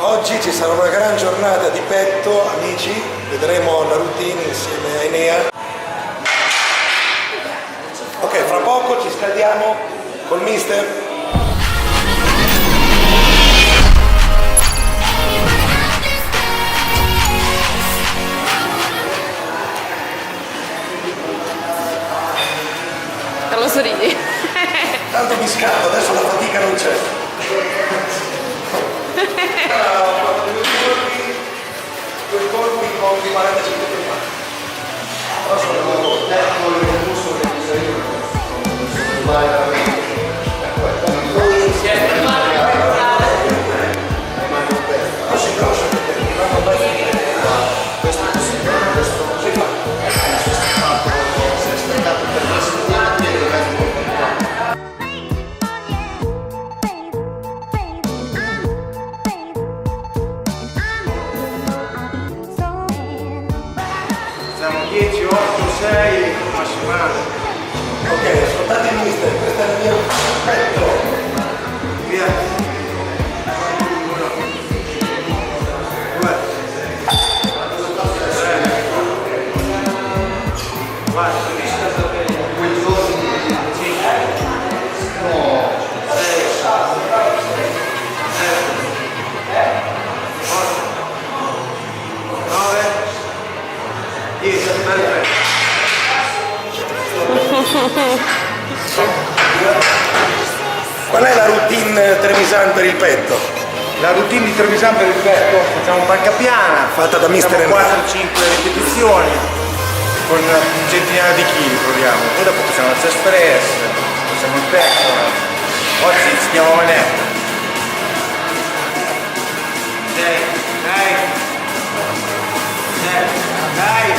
Oggi ci sarà una gran giornata di petto, amici, vedremo la routine insieme a Enea. Ok, fra poco ci scaldiamo col mister. Carlo sorridi. Tanto mi scaldo, adesso la fatica non c'è. Due colpi con 45 prima. Però sono con il muscolo che mi serve. Siamo 10, 8, 6 massimale. Ok, ascoltate il mister, questo è il mio petto. Via. 1, 2, 3, 4, Qual è la routine Trevisan per il petto? La routine di Trevisan per il petto, facciamo panca piana, Fatta da mister Enea. 4-5 ripetizioni con un centinaio di chili proviamo, poi dopo facciamo la chest press, facciamo il petto, oggi ci chiamo manetta. Dai!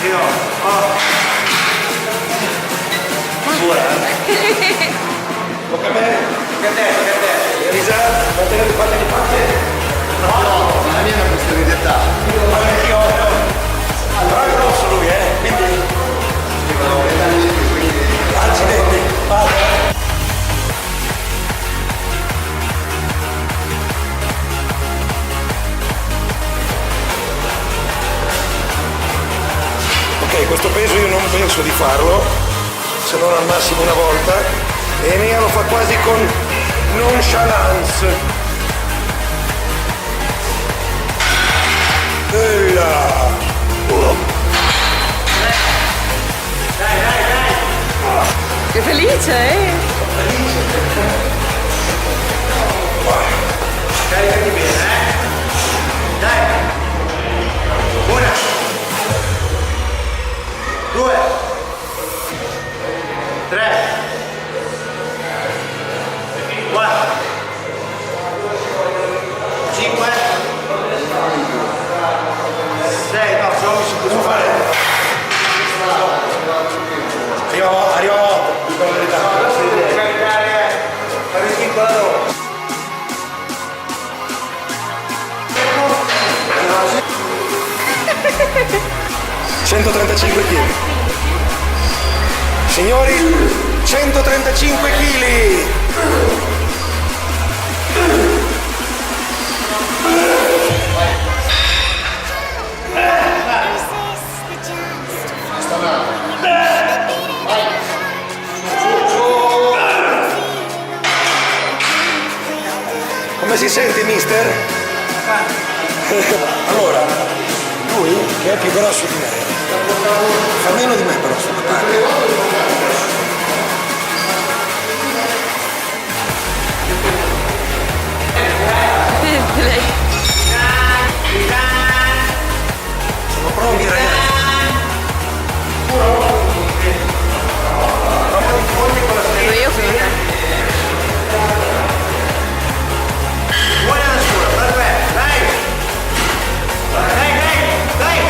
Io, Tocca a me? che te? Trevisan, mantenete fatte di parte. No, la mia è una questione di età. Però è grosso lui, quindi accidenti, vado. 'Ok, questo peso io non penso di farlo, se non al massimo una volta. E Enea lo fa quasi con nonchalance. Che felice, Caricati bene, Dai! 1, 2, 3, 4, 5, 6, no, solo mi si può fare. Arriva a 8, dico la verità. Caricare, fare il piccolo lavoro. 135 kg. Signori, 135 kg. Come si sente, mister? Allora, lui che è più grosso di me, fa meno di me però sulla parte. Sono pronti, ragazzi. Vedo io finita. Buona la sua, perfetto, dai! Dai!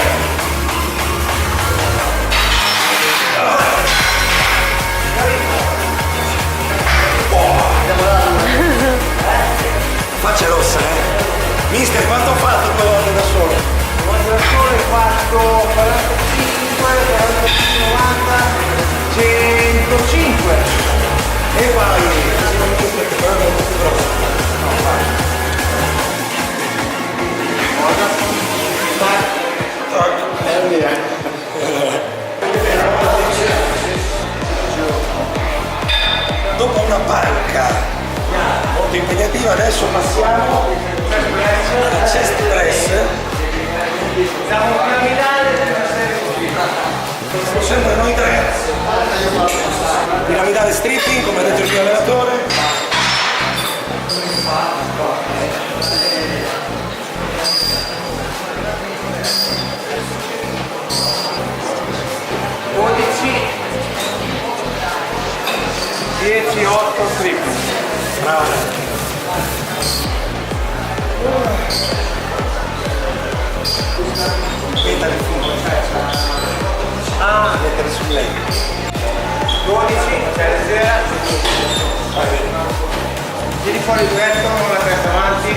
panca molto impegnativa. Adesso passiamo alla chest press. Siamo piramidali. Siamo sempre noi tre. Piramidale stripping, come ha detto il mio allenatore. Dieci, 8 stripping. Bravo. Mettere il fumo, mettere sul letto. 12, c'è la sera. Tieni fuori il petto, non la testa avanti.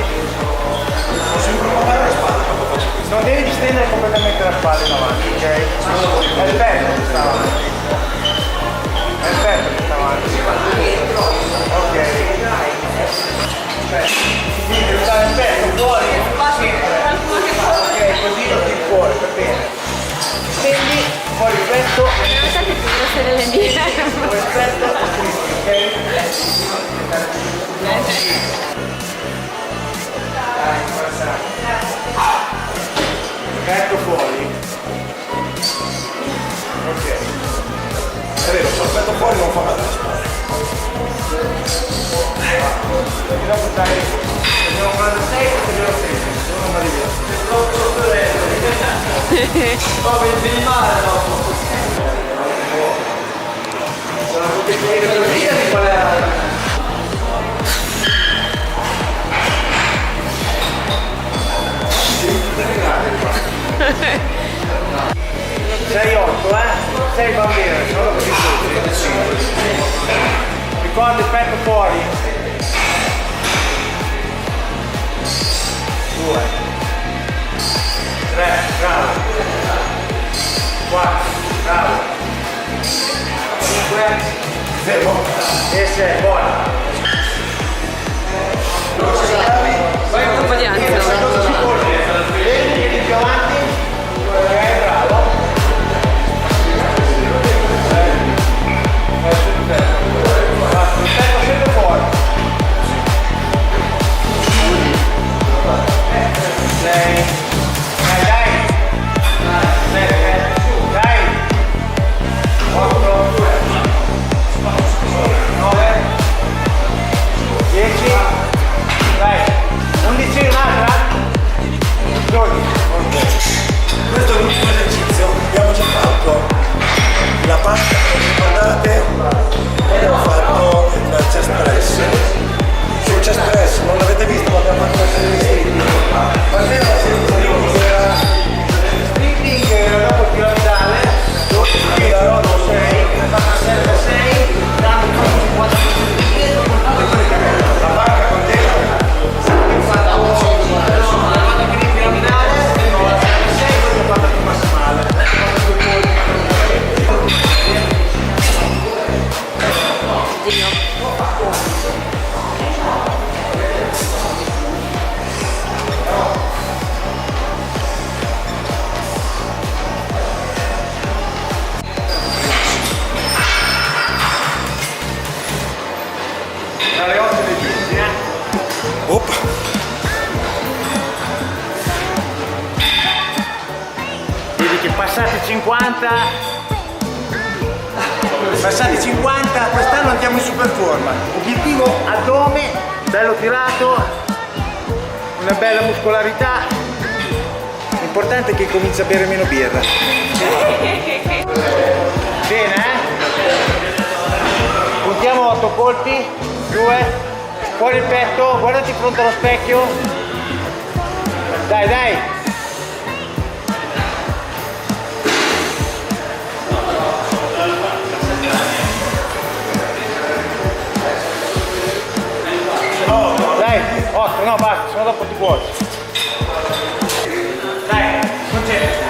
Posso improponere la spalla quando faccio questo? Non devi distendere completamente la spalla in avanti, ok? È il petto che sta avanti. È il petto che sta avanti. Ok. Quindi usare il petto fuori, sempre. Ok, così lo tiri fuori, va bene. Stendi, fuori il petto. Non sai che più grosse delle mie. Fuori il petto, ok? Dai, forza. Petto fuori. Ok. È vero, se lo aspetto fuori non fa male la spalla. Dopo dai, dobbiamo fare 6 perché devo 6, non mi arriva. No, vedi male dopo. Qual è la... 6-8, sei bambino, sono così tutti. Ricordi il petto fuori. 2 3, bravo. 4, bravo. 5 Fermo. e 6, buona. Poi un po' di ansia. Vedi che di più avanti? Ok, bravo. Il petto sempre fuori. 6. Dai. 7. Dai. 8. 9. 10. Dai. 11, un'altra. 12. Questo è l'ultimo esercizio, abbiamo già fatto la pasta che ricordate, abbiamo fatto il chest press. Sul chest press non l'avete visto ma abbiamo fatto una serie di stripping. Partendo la serie di Stripping dopo il piramidale, 12, 10, 8, 6, fatta una serie da 6, dando 50 indietro, la panca con dentro. dalle 8 alle 10, Oppa. Vedi che passati 50, quest'anno andiamo in super forma. Obiettivo addome, bello tirato, una bella muscolarità. L'importante è che cominci a bere meno birra. Bene, Contiamo 8 colpi, 2, fuori il petto, guardati fronte allo specchio. Dai, dai. Dai, 8, no basta, sennò dopo ti vuoi. Dai, concentrati.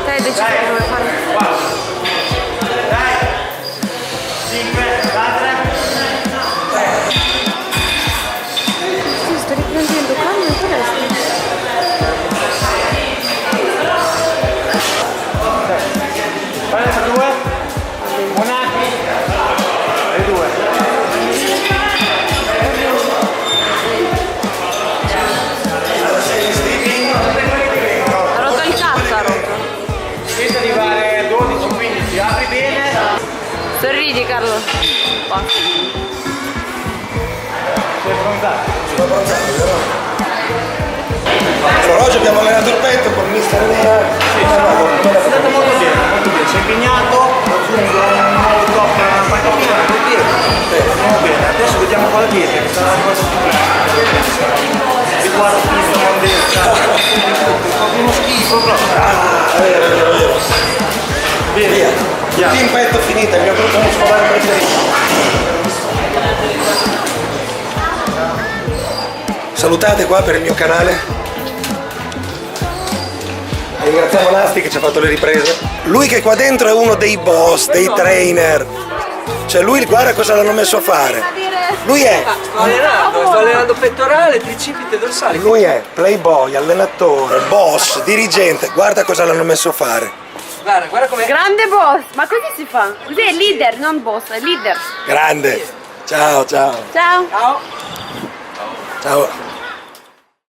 Dai, decidi come fare. 4. Dai. 5, 4. Sì, sto riprendendo, calma, non resti. Sorridi Carlo. Basta. Sono abbronzato, vero? Allora, oggi abbiamo allenato il petto con mister Nera. È stato molto bene, si è impegnato, raggiunto un nuovo top per una panchina, andiamo bene, adesso vediamo con la dieta, che sarà la cosa più grande. Riguardo questo mondiale, uno schifo proprio. Vero. Bene, Via. Team petto finita, il mio gruppo muscolare preferito. Salutate qua per il mio canale. Ringraziamo Nasti che ci ha fatto le riprese. Lui che qua dentro è uno dei boss, dei trainer. Cioè lui guarda cosa l'hanno messo a fare. Lui è. Sto allenando pettorale, tricipite dorsali. Lui è playboy, allenatore, boss, dirigente. Guarda cosa l'hanno messo a fare. Guarda come. Grande boss. Ma così si fa? Così è leader, non boss, è leader. Grande. Ciao, ciao. Ciao. Ciao. Ciao.